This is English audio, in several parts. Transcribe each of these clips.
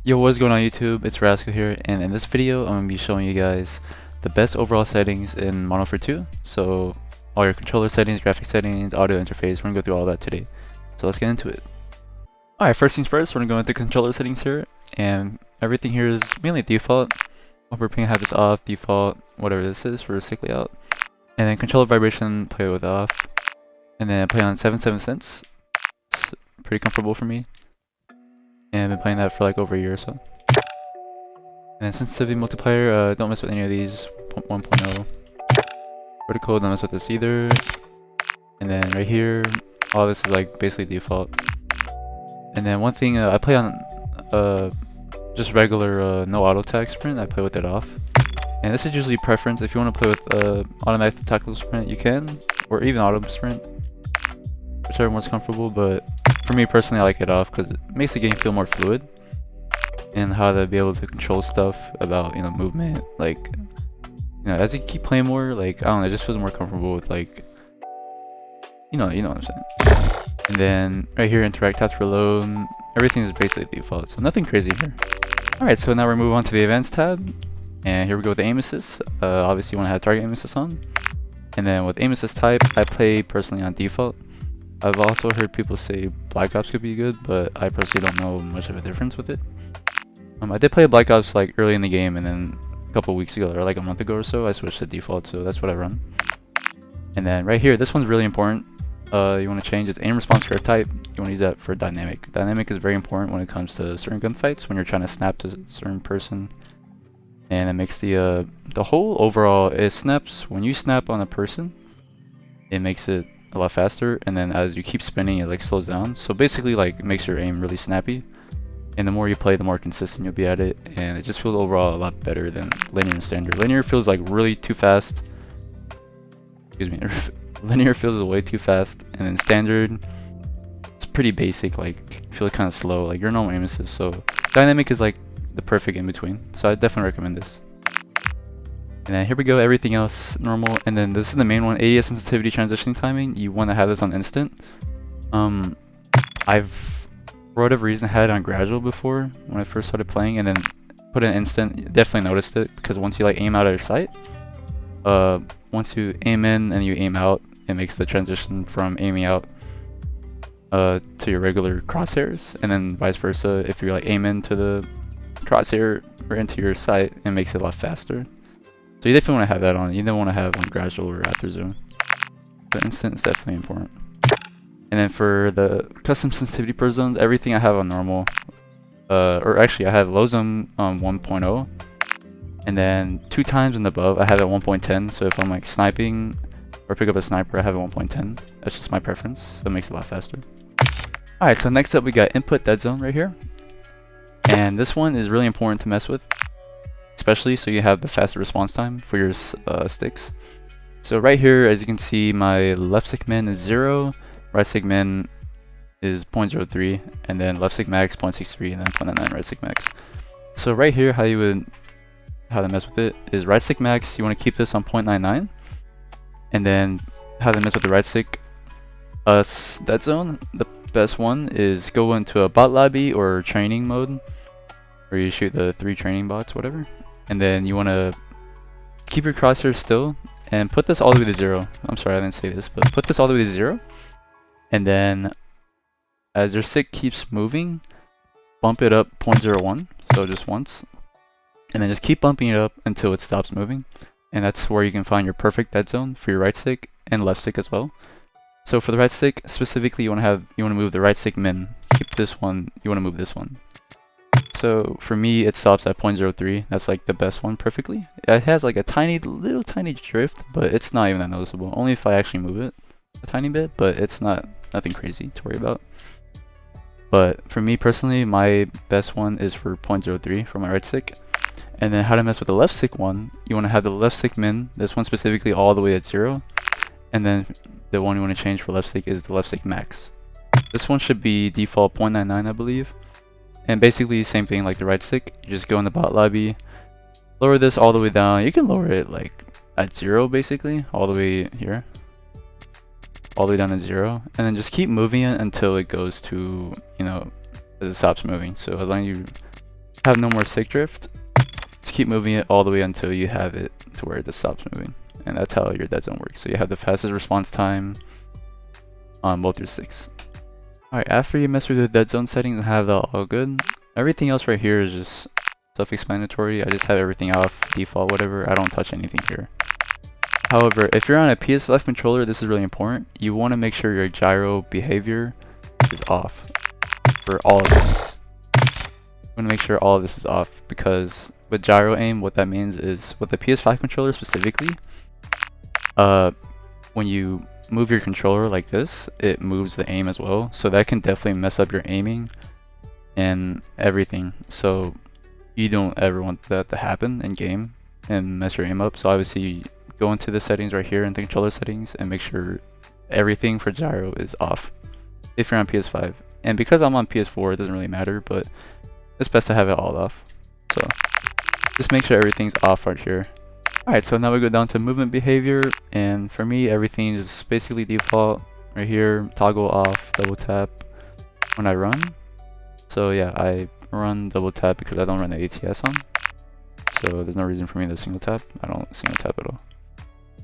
Yo, what's going on YouTube? It's Rascal here, and in this video I'm going to be showing you guys the best overall settings in Modern Warfare 2. So all your controller settings, graphic settings, audio interface, we're going to go through all that today. So let's get into it. Alright, first things first, we're going to go into controller settings here, and everything here is mainly default. We're going to have this off, default, whatever this is for sickly out. And then controller vibration, play with off. And then play on 77 cents. It's pretty comfortable for me. And I've been playing that for like over a year or so. And then sensitivity multiplier, don't mess with any of these. 1.0. Vertical, don't mess with this either. And then right here, all this is like basically default. And then one thing, I play on just regular no auto attack sprint. I play with it off. And this is usually preference. If you want to play with automatic tactical sprint, you can, or even auto sprint, whichever one's comfortable. But for me personally, I like it off because it makes the game feel more fluid and how to be able to control stuff about, you know, movement. Like, you know, as you keep playing more, like, I don't know, it just feels more comfortable with, like, you know what I'm saying. And then right here, interact, tap to reload. Everything is basically default, so nothing crazy here. Alright, so now we're moving on to the advanced tab. And here we go with the aim assist. Obviously you want to have target aim assist on. And then with aim assist type, I play personally on default. I've also heard people say Black Ops could be good, but I personally don't know much of a difference with it. I did play Black Ops like early in the game, and then a couple weeks ago, or like a month ago or so, I switched to default, so that's what I run. And then right here, this one's really important. You want to change its aim response curve type. You want to use that for dynamic. Dynamic is very important when it comes to certain gunfights, when you're trying to snap to a certain person. And it makes the whole overall, it snaps, when you snap on a person, it makes it a lot faster, and then as you keep spinning it like slows down, so basically like it makes your aim really snappy, and the more you play the more consistent you'll be at it, and it just feels overall a lot better than linear and standard. Linear feels like really too fast, excuse me, linear feels way too fast, and then standard, it's pretty basic, like feels kind of slow, like your normal aim assist. So dynamic is like the perfect in between, so I definitely recommend this. And then here we go, everything else normal. And then this is the main one, ADS sensitivity transitioning timing. You want to have this on instant. I've for whatever reason had it on gradual before when I first started playing, and then put it in instant. Definitely noticed it because once you like aim out of your sight, once you aim in and you aim out, it makes the transition from aiming out to your regular crosshairs, and then vice versa. If you like aim into the crosshair or into your sight, it makes it a lot faster. So you definitely want to have that on. You don't want to have on gradual or after zoom. But instant is definitely important. And then for the custom sensitivity per zones, everything I have on normal. Or actually I have low zone on 1.0. And then 2 times and above I have it at 1.10. So if I'm like sniping or pick up a sniper, I have it at 1.10. That's just my preference. So it makes it a lot faster. Alright, so next up we got input dead zone right here. And this one is really important to mess with, especially so you have the faster response time for your sticks. So right here, as you can see, my left stick min is 0, right stick min is 0.03, and then left stick max 0.63, and then 0.99 right stick max. So right here, how to mess with it is right stick max, you want to keep this on 0.99, and then how to mess with the right stick dead zone, the best one is go into a bot lobby or training mode, where you shoot the 3 training bots, whatever. And then you want to keep your crosshairs still and put this all the way to 0. I'm sorry I didn't say this, but put this all the way to 0. And then as your stick keeps moving, bump it up 0.01, so just once. And then just keep bumping it up until it stops moving. And that's where you can find your perfect dead zone for your right stick and left stick as well. So for the right stick specifically, you want to move the right stick min. Keep this one, you want to move this one. So for me, it stops at 0.03. That's like the best one perfectly. It has like a little tiny drift, but it's not even that noticeable. Only if I actually move it a tiny bit, but it's nothing crazy to worry about. But for me personally, my best one is for 0.03 for my right stick. And then how to mess with the left stick one, you want to have the left stick min, this one specifically all the way at 0. And then the one you want to change for left stick is the left stick max. This one should be default 0.99, I believe. And basically same thing like the right stick, you just go in the bot lobby, lower this all the way down. You can lower it like at 0 basically, all the way here, all the way down to 0, and then just keep moving it until it goes to, you know, as it stops moving. So as long as you have no more stick drift, just keep moving it all the way until you have it to where it stops moving. And that's how your dead zone works. So you have the fastest response time on both your sticks. Alright, after you mess with the dead zone settings and have that all good, everything else right here is just self-explanatory. I just have everything off, default, whatever. I don't touch anything here. However, if you're on a PS5 controller, this is really important. You want to make sure your gyro behavior is off for all of this. You want to make sure all of this is off, because with gyro aim, what that means is with the PS5 controller specifically, when you move your controller like this, it moves the aim as well. So that can definitely mess up your aiming and everything. So you don't ever want that to happen in game and mess your aim up. So obviously you go into the settings right here in the controller settings and make sure everything for gyro is off if you're on PS5. And because I'm on PS4, it doesn't really matter, but it's best to have it all off. So just make sure everything's off right here. Alright, so now we go down to movement behavior, and for me everything is basically default right here. Toggle off, double tap when I run. So yeah, I run double tap because I don't run the ATS on, so there's no reason for me to single tap. I don't single tap at all.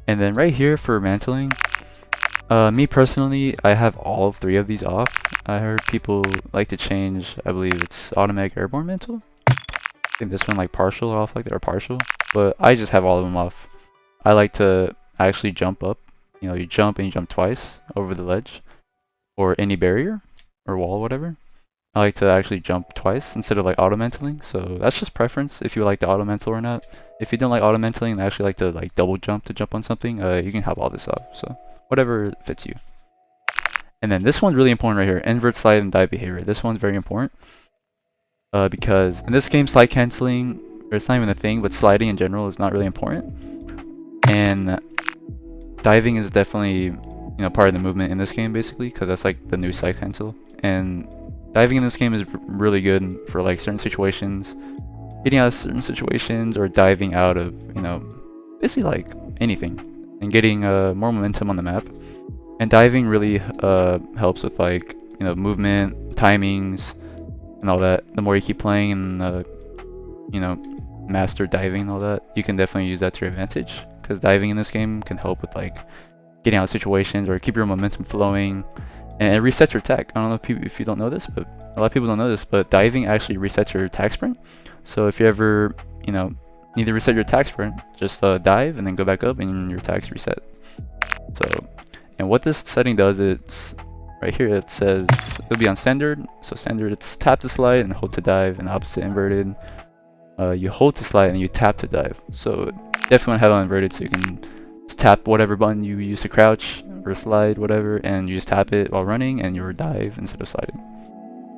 And then right here for mantling, me personally, I have all three of these off. I heard people like to change, I believe it's automatic airborne mantle. I think this one like partial off like that, or partial, but I just have all of them off. I like to actually jump up. You know, you jump and you jump twice over the ledge or any barrier or wall, whatever. I like to actually jump twice instead of like auto mantling. So that's just preference if you like the auto mantle or not. If you don't like auto mantling and actually like to like double jump to jump on something, you can have all this off. So whatever fits you. And then this one's really important right here, invert slide and dive behavior. This one's very important because in this game, slide canceling, or it's not even a thing, but sliding in general is not really important. And diving is definitely, you know, part of the movement in this game basically, because that's like the new slide cancel. And diving in this game is really good for like certain situations, getting out of certain situations, or diving out of, you know, basically like anything, and getting more momentum on the map. And diving really helps with like, you know, movement, timings, and all that. The more you keep playing and you know, master diving and all that, you can definitely use that to your advantage, because diving in this game can help with like getting out of situations or keep your momentum flowing, and it resets your attack. I don't know if you don't know this, but a lot of people don't know this, but diving actually resets your attack sprint. So if you ever, you know, need to reset your attack sprint, just dive and then go back up and your attack's reset. So, and what this setting does, it's right here, it says it'll be on standard. So standard, it's tap to slide and hold to dive, and opposite inverted, you hold to slide and you tap to dive. So definitely want to have it on inverted, so you can just tap whatever button you use to crouch or slide, whatever, and you just tap it while running and you'll dive instead of sliding.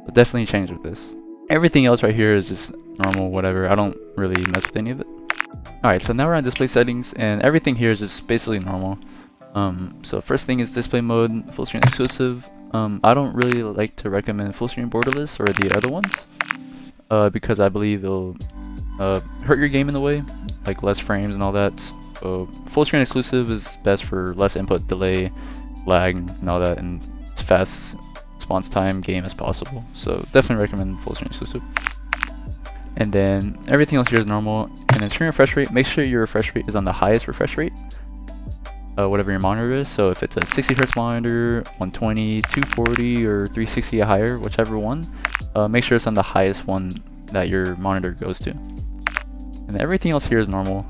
So definitely change with this. Everything else right here is just normal, whatever. I don't really mess with any of it. Alright, so now we're on display settings, and everything here is just basically normal. So first thing is display mode, full screen exclusive. I don't really like to recommend full screen borderless or the other ones, because I believe it'll hurt your game in the way, like less frames and all that. So full screen exclusive is best for less input delay, lag, and all that, and as fast response time game as possible. So definitely recommend full screen exclusive. And then everything else here is normal. And then screen refresh rate, make sure your refresh rate is on the highest refresh rate, whatever your monitor is. So if it's a 60 Hz monitor, 120, 240, or 360 or higher, whichever one, make sure it's on the highest one that your monitor goes to. And everything else here is normal.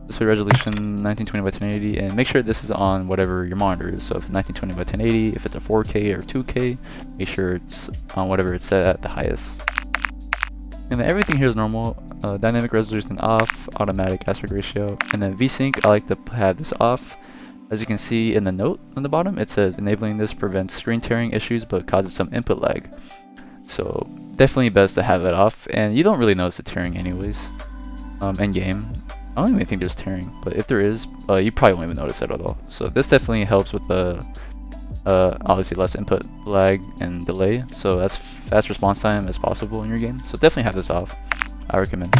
Display resolution 1920 by 1080, and make sure this is on whatever your monitor is. So if it's 1920 by 1080, if it's a 4K or 2K, make sure it's on whatever it's set at the highest. And then everything here is normal. Dynamic resolution off, automatic aspect ratio, and then VSync, I like to have this off. As you can see in the note on the bottom, it says enabling this prevents screen tearing issues but causes some input lag. So definitely best to have that off, and you don't really notice the tearing anyways. End game, I don't even think there's tearing, but if there is, you probably won't even notice it at all. So this definitely helps with the obviously less input lag and delay, so as fast response time as possible in your game. So definitely have this off, I recommend.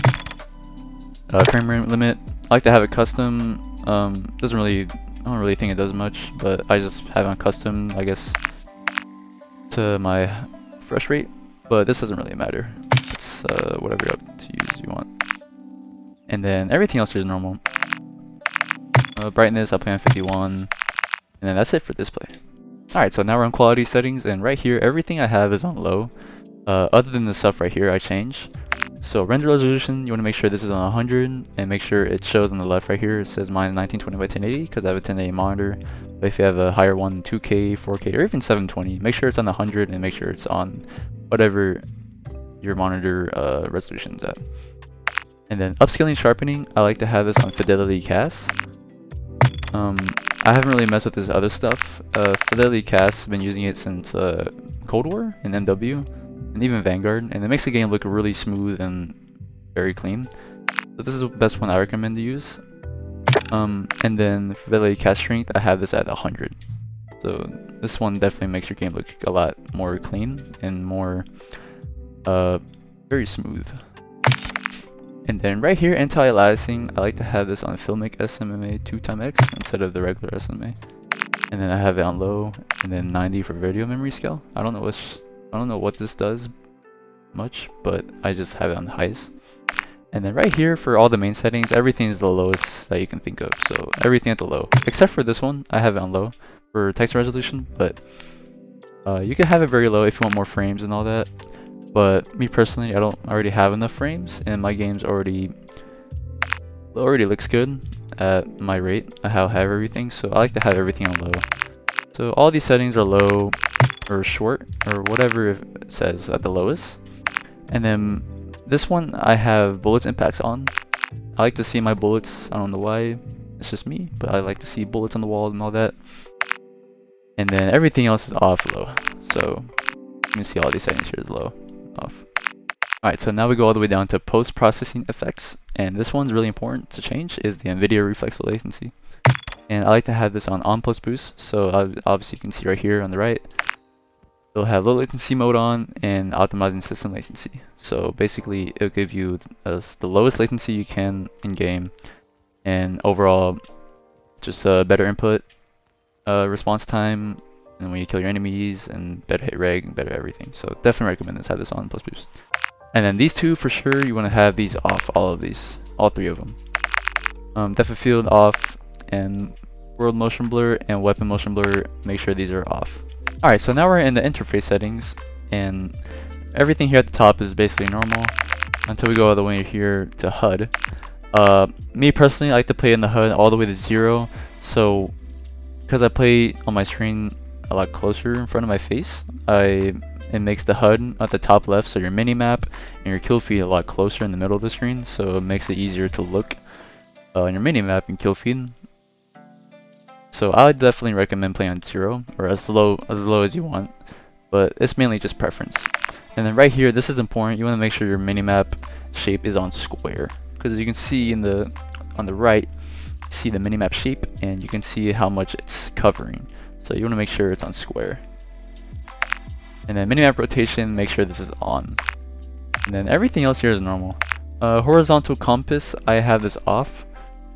Frame rate limit, I like to have it custom. I don't really think it does much, but I just have it on custom, I guess, to my refresh rate, but this doesn't really matter. whatever up to use you want. And then everything else here is normal. Brightness, I'll play on 51. And then that's it for display. Alright, so now we're on quality settings, and right here, everything I have is on low. Other than the stuff right here, I change. So render resolution, you want to make sure this is on 100, and make sure it shows on the left right here. It says mine is 1920 by 1080, because I have a 1080 monitor. But if you have a higher one, 2K, 4K, or even 720, make sure it's on 100, and make sure it's on whatever your monitor resolution's at. And then upscaling sharpening, I like to have this on fidelity cast. I haven't really messed with this other stuff. Fidelity cast, I've been using it since Cold War and MW, and even Vanguard, and it makes the game look really smooth and very clean. So this is the best one I recommend to use. And then fidelity cast strength, I have this at 100. So this one definitely makes your game look a lot more clean and more very smooth. And then right here, anti-aliasing, I like to have this on Filmic SMA 2x instead of the regular SMA. And then I have it on low, and then 90 for video memory scale. I don't know what this does much, but I just have it on the highest. And then right here for all the main settings, everything is the lowest that you can think of. So everything at the low, except for this one, I have it on low for text resolution, but you can have it very low if you want more frames and all that. But me personally, I already have enough frames, and my game's already looks good at my rate. How I have everything, so I like to have everything on low. So all these settings are low or short or whatever it says at the lowest. And then this one I have bullets impacts on. I like to see my bullets. I don't know why. It's just me, but I like to see bullets on the walls and all that. And then everything else is off low. So you can see all these settings here is low. Off. Alright, so now we go all the way down to post-processing effects, and this one's really important to change is the NVIDIA reflex latency. And I like to have this on plus boost, so obviously you can see right here on the right, it'll have low latency mode on and optimizing system latency. So basically it'll give you the lowest latency you can in game, and overall just a better input response time, and when you kill your enemies, and better hit reg, and better everything. So definitely recommend this, have this on plus boost. And then these two for sure, you want to have these off, all three of them. Depth of field off, and world motion blur and weapon motion blur, make sure these are off. Alright, so now we're in the interface settings, and everything here at the top is basically normal until we go all the way here to HUD. Me personally, I like to play in the HUD all the way to 0, so because I play on my screen a lot closer in front of my face, it makes the HUD at the top left, so your mini map and your kill feed a lot closer in the middle of the screen, so it makes it easier to look on your mini map and kill feed. So I would definitely recommend playing on 0 or as low as you want, but it's mainly just preference. And then right here, this is important. You want to make sure your mini map shape is on square, because you can see on the right, see the mini map shape, and you can see how much it's covering. So you want to make sure it's on square. And then minimap rotation, make sure this is on. And then everything else here is normal. Horizontal compass, I have this off.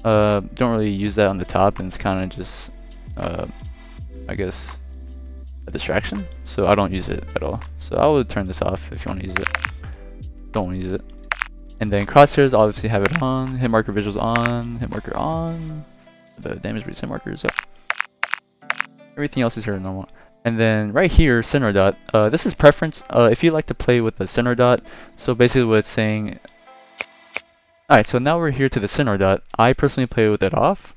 Don't really use that on the top, and it's kind of just, I guess, a distraction. So I don't use it at all. So I would turn this off if you want to use it. Don't want to use it. And then crosshairs, obviously have it on. Hit marker visuals on. Hit marker on. The damage reach hit markers up. Everything else is here normal. And then right here, center dot. This is preference. If you like to play with the center dot, so basically what it's saying. Alright, so now we're here to the center dot. I personally play with it off.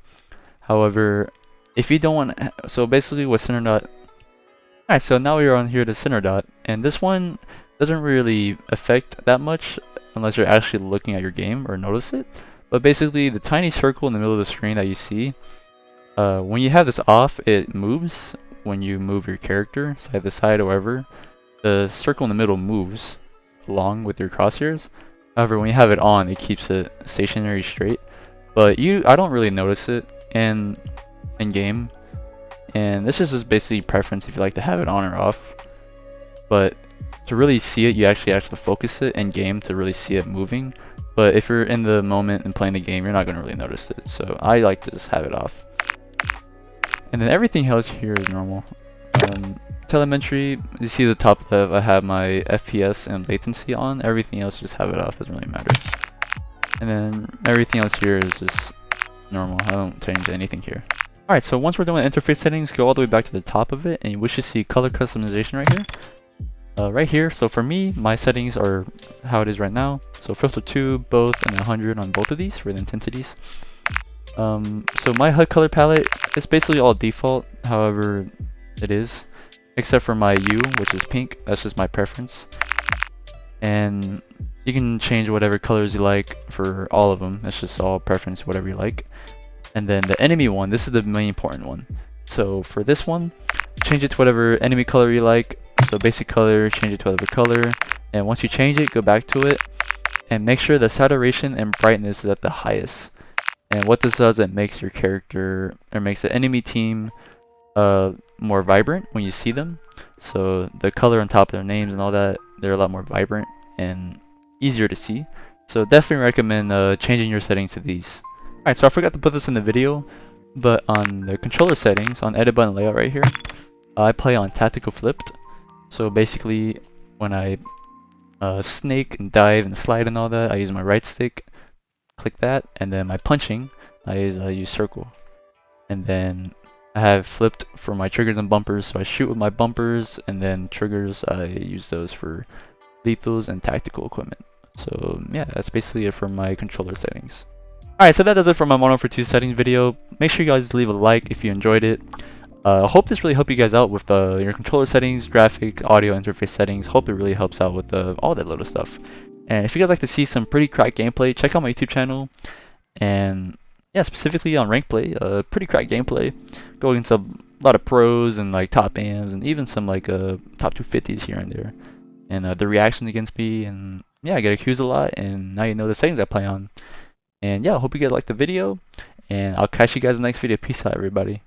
However, if you don't want, so basically with center dot. Alright, so now we're on here to center dot, and this one doesn't really affect that much unless you're actually looking at your game or notice it. But basically, the tiny circle in the middle of the screen that you see, when you have this off, it moves. When you move your character side to side or wherever, the circle in the middle moves along with your crosshairs. However, when you have it on, it keeps it stationary straight. But I don't really notice it in game, and this is just basically preference if you like to have it on or off. But to really see it, you actually have to focus it in game to really see it moving. But if you're in the moment and playing the game, you're not going to really notice it. So I like to just have it off. And then everything else here is normal. telemetry, you see the top left, I have my FPS and latency on. Everything else just have it off, doesn't really matter. And then everything else here is just normal. I don't change anything here. Alright, so once we're done with interface settings, go all the way back to the top of it, and you should see color customization right here. Right here, so for me, my settings are how it is right now. So filter 2, both, and 100 on both of these for the intensities. So my HUD color palette is basically all default, however it is, except for my U, which is pink. That's just my preference. And you can change whatever colors you like for all of them. That's just all preference, whatever you like. And then the enemy one, this is the main important one. So for this one, change it to whatever enemy color you like. So basic color, change it to whatever color. And once you change it, go back to it. And make sure the saturation and brightness is at the highest. And what this does, it makes your character, or makes the enemy team more vibrant when you see them. So the color on top of their names and all that, they're a lot more vibrant and easier to see. So definitely recommend changing your settings to these. Alright, so I forgot to put this in the video, but on the controller settings, on edit button layout right here, I play on tactical flipped. So basically, when I snake and dive and slide and all that, I use my right stick, click that, and then my punching, I use circle. And then I have flipped for my triggers and bumpers, so I shoot with my bumpers, and then triggers, I use those for lethals and tactical equipment. So yeah, that's basically it for my controller settings. Alright, so that does it for my Modern Warfare 2 settings video. Make sure you guys leave a like if you enjoyed it. Hope this really helped you guys out with your controller settings, graphic, audio interface settings. Hope it really helps out with all that little stuff. And if you guys like to see some pretty cracked gameplay, check out my YouTube channel. And yeah, specifically on rank play, pretty cracked gameplay. Go against a lot of pros and like top AMs and even some like top 250s here and there. And the reactions against me, and yeah, I get accused a lot, and now you know the settings I play on. And yeah, I hope you guys liked the video, and I'll catch you guys in the next video. Peace out, everybody.